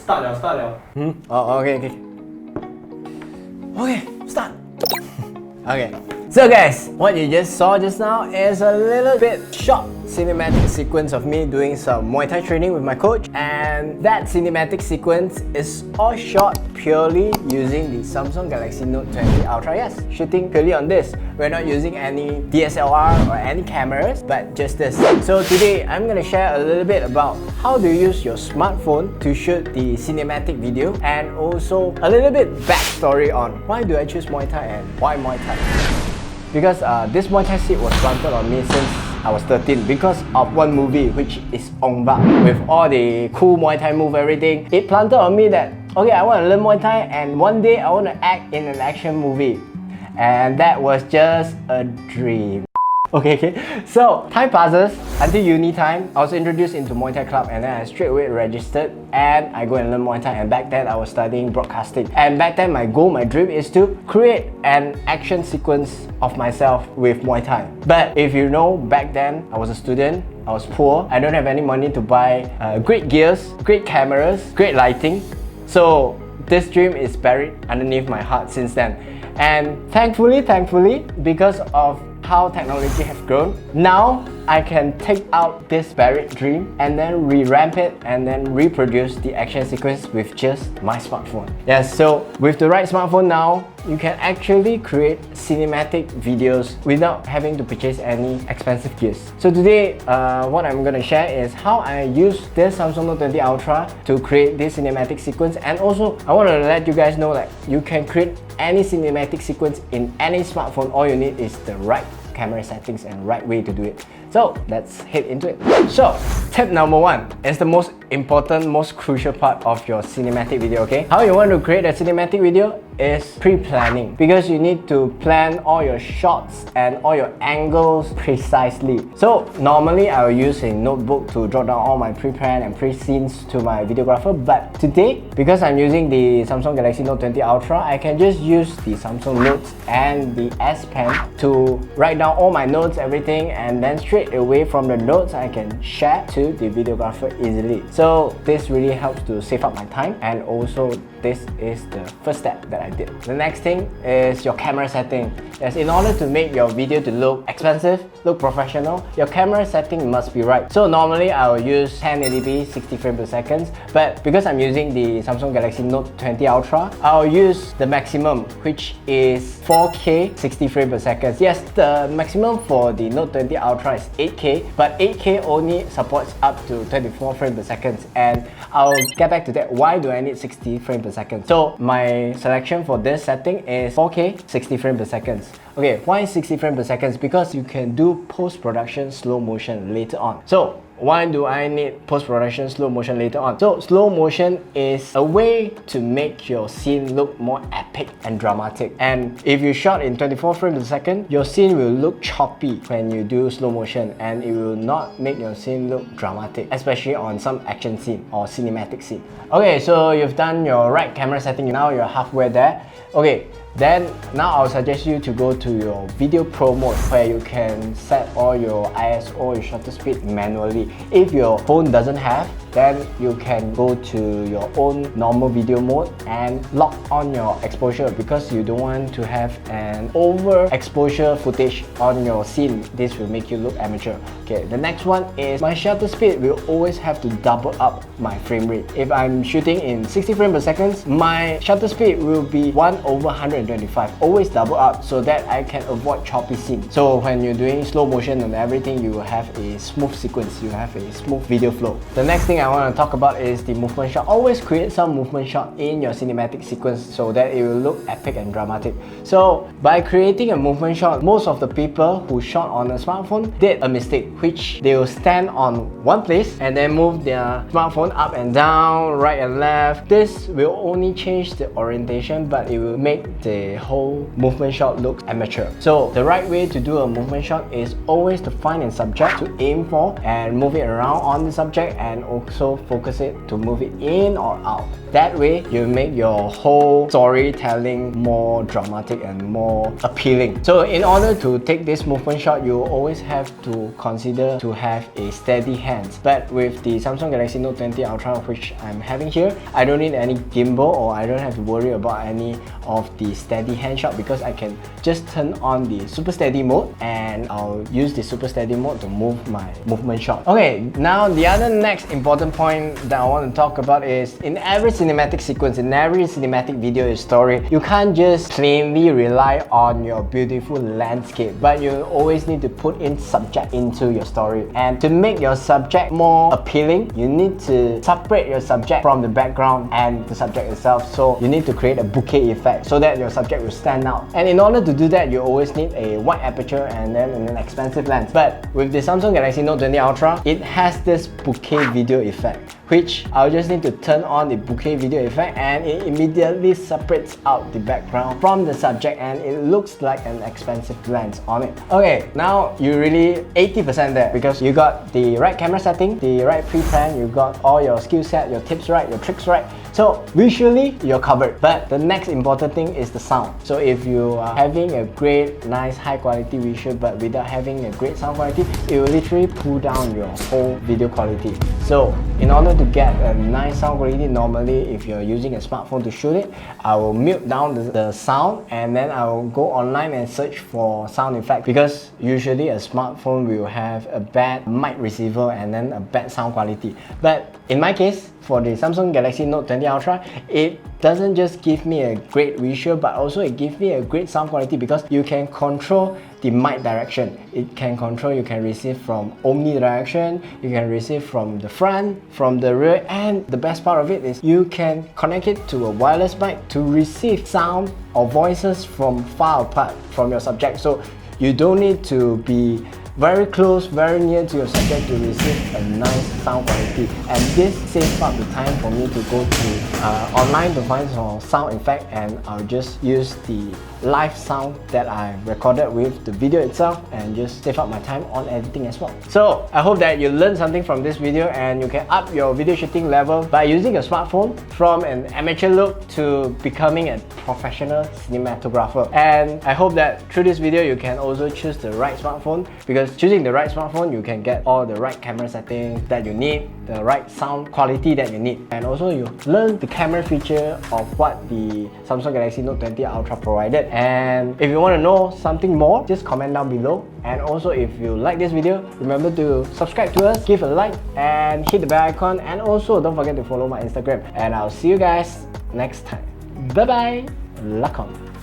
start 了。Oh, okay. Okay, start. Okay. So guys, what you just saw just now is a little bit short cinematic sequence of me doing some Muay Thai training with my coach, and that cinematic sequence is all shot purely using the Samsung Galaxy Note20 Ultra. Yes, shooting purely on this. We're not using any DSLR or any cameras, but just this. So today I'm gonna share a little bit about how to use your smartphone to shoot the cinematic video, and also a little bit backstory on why do I choose Muay Thai and why Muay Thai. Because this Muay Thai seed was planted on me since I was 13 because of one movie, which is Ong Bak. With all the cool Muay Thai move, everything, it planted on me that, okay, I want to learn Muay Thai and one day I want to act in an action movie. And that was just a dream. Okay. So time passes until uni time. I was introduced into Muay Thai club and then I straight away registered and I go and learn Muay Thai. And back then I was studying broadcasting. And back then my goal, my dream is to create an action sequence of myself with Muay Thai. But if you know, back then I was a student, I was poor, I don't have any money to buy great gears, great cameras, great lighting. So this dream is buried underneath my heart since then. And thankfully, because of how technology has grown, now I can take out this buried dream and then revamp it and then reproduce the action sequence with just my smartphone. Yes, so with the right smartphone now, you can actually create cinematic videos without having to purchase any expensive gears. So today, what I'm gonna share is how I use this Samsung Note20 Ultra to create this cinematic sequence, and also I want to let you guys know that you can create any cinematic sequence in any smartphone. All you need is the right camera settings and right way to do it. So let's head into it. So tip number one is the most important, most crucial part of your cinematic video, okay? How you want to create a cinematic video is pre-planning, because you need to plan all your shots and all your angles precisely. So normally I will use a notebook to jot down all my pre-plan and pre-scenes to my videographer, but today, because I'm using the Samsung Galaxy Note20 Ultra, I can just use the Samsung Notes and the S Pen to write down all my notes, everything, and then straight away from the notes I can share to the videographer easily. So this really helps to save up my time, and also this is the first step that I did. The next thing is your camera setting. Yes, in order to make your video to look expensive, look professional, your camera setting must be right. So normally I will use 1080p 60 frames per second, but because I'm using the Samsung Galaxy Note20 Ultra, I'll use the maximum, which is 4K 60 frames per second. Yes, the maximum for the Note20 Ultra is 8K, but 8K only supports up to 24 frames per second, and I'll get back to that. Why do I need 60 frames per second? So my selection for this setting is 4K 60 frames per second. Okay, why 60 frames per second? Because you can do post-production slow motion later on. So why do I need post-production slow motion later on? So slow motion is a way to make your scene look more epic and dramatic. And if you shot in 24 frames per second, your scene will look choppy when you do slow motion, and it will not make your scene look dramatic, especially on some action scene or cinematic scene. Okay, so you've done your right camera setting, now you're halfway there. Okay, then now I'll suggest you to go to your video pro mode, where you can set all your ISO, your shutter speed manually. If your phone doesn't have, then you can go to your own normal video mode and lock on your exposure, because you don't want to have an overexposure footage on your scene. This will make you look amateur. Okay, the next one is my shutter speed will always have to double up my frame rate. If I'm shooting in 60 frames per second, my shutter speed will be 1/125, always double up, so that I can avoid choppy scene. So when you're doing slow motion and everything, you will have a smooth sequence, you have a smooth video flow. The next thing I want to talk about is the movement shot. Always create some movement shot in your cinematic sequence so that it will look epic and dramatic. So by creating a movement shot, most of the people who shot on a smartphone did a mistake, which they will stand on one place and then move their smartphone up and down, right and left. This will only change the orientation, but it will make the whole movement shot look amateur. So the right way to do a movement shot is always to find a subject to aim for and move it around on the subject, and also focus it to move it in or out. That way, you make your whole storytelling more dramatic and more appealing. So in order to take this movement shot, you always have to consider to have a steady hand. But with the Samsung Galaxy Note20 Ultra, which I'm having here, I don't need any gimbal, or I don't have to worry about any of the steady hand shot, because I can just turn on the super steady mode and I'll use the super steady mode to move my movement shot. Okay, now the other next important point that I want to talk about is, in every cinematic sequence, in every cinematic video story, you can't just plainly rely on your beautiful landscape, but you always need to put in subject into your story. And to make your subject more appealing, you need to separate your subject from the background and the subject itself. So you need to create a bouquet effect so that your subject will stand out. And in order to do that, you always need a wide aperture and then an expensive lens. But with the Samsung Galaxy Note20 Ultra, it has this bouquet video effect, which I'll just need to turn on the bouquet video effect and it immediately separates out the background from the subject and it looks like an expensive lens on it. Okay, now you're really 80% there, because you got the right camera setting, the right pre-plan, you got all your skill set, your tips right, your tricks right. So visually, you're covered. But the next important thing is the sound. So if you are having a great, nice, high quality visual but without having a great sound quality, it will literally pull down your whole video quality. So in order to get a nice sound quality, normally if you're using a smartphone to shoot it, I will mute down the sound and then I will go online and search for sound effects, because usually a smartphone will have a bad mic receiver and then a bad sound quality. But in my case, for the Samsung Galaxy Note20 Ultra, it doesn't just give me a great visual, but also it gives me a great sound quality, because you can control the mic direction. It can control, you can receive from omnidirection, you can receive from the front, from the rear, and the best part of it is you can connect it to a wireless mic to receive sound or voices from far apart from your subject. So you don't need to be very close, very near to your subject to receive a nice sound quality. And this saves up the time for me to go to online to find some sound effect, and I'll just use the live sound that I recorded with the video itself and just save up my time on editing as well. So I hope that you learned something from this video and you can up your video shooting level by using your smartphone from an amateur look to becoming a professional cinematographer. And I hope that through this video you can also choose the right smartphone, because choosing the right smartphone, you can get all the right camera settings that you need, the right sound quality that you need, and also you learn the camera feature of what the Samsung Galaxy Note20 Ultra provided. And if you want to know something more, just comment down below. And also, if you like this video, remember to subscribe to us, give a like and hit the bell icon, and also don't forget to follow my Instagram. And I'll see you guys next time. Bye bye. Lakon.